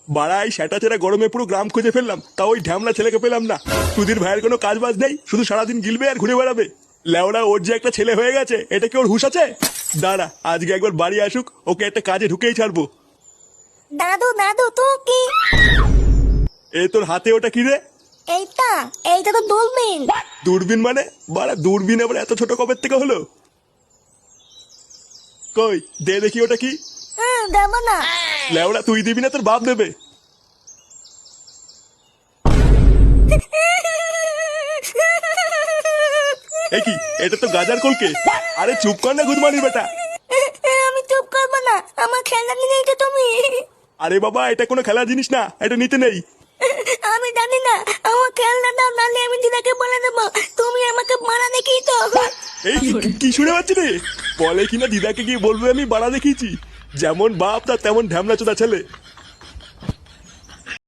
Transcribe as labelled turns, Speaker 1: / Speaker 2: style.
Speaker 1: বাড়াই সেটা ছেড়া গরমে পুরো গ্রাম খুঁজে ফেললাম, তা ওই ঢ্যামলা ছেলেকে পেলাম না। সুধীর ভাইয়ের কোনো কাজ বাজ নেই, শুধু সারাদিন গিলবে আর ঘুরে বেড়াবে। লেওড়া ওর যে একটা ছেলে হয়ে গেছে, এটা কি ওর হুঁশ আছে? দাঁড়া, আজকে একবার বাড়ি আসুক, ওকে একটা কাজে ঢুকেই ছাড়বো।
Speaker 2: দাদু দাদু তো কি?
Speaker 1: এ তোর হাতে ওটা কি রে?
Speaker 2: এইটা এইটা তো দূরবীন।
Speaker 1: দূরবীন মানে? বাড়া দূরবীন আবার এত ছোট কবের থেকে হলো? কই দে দেখি ওটা কি।
Speaker 2: দেবো না।
Speaker 1: লেওড়া তুই দিবি না, তোর বাপ দেবে। এ কি, এটা তো গাজার কলকে। আরে চুপ কর না গুদমানির বেটা।
Speaker 2: আমি চুপ করবো না, আমার খেলনা নিয়ে নিয়েছো তুমি।
Speaker 1: আরে বাবা, এটা কোনো খেলার জিনিস না, এটা নিতে নেই।
Speaker 2: আমি জানি না, আমার খেলনা দাও, নাহলে আমি দিদাকে বলে দেবো তুমি আমাকে মারা দেখিয়ে তো।
Speaker 1: এই কি শুনে পাচ্ছি রে? বলে কিনা দিদাকে গিয়ে বলবে আমি বাড়া দেখিয়েছি। যেমন বাপ তার তেমন ঢ্যামলা চোদা ছেলে।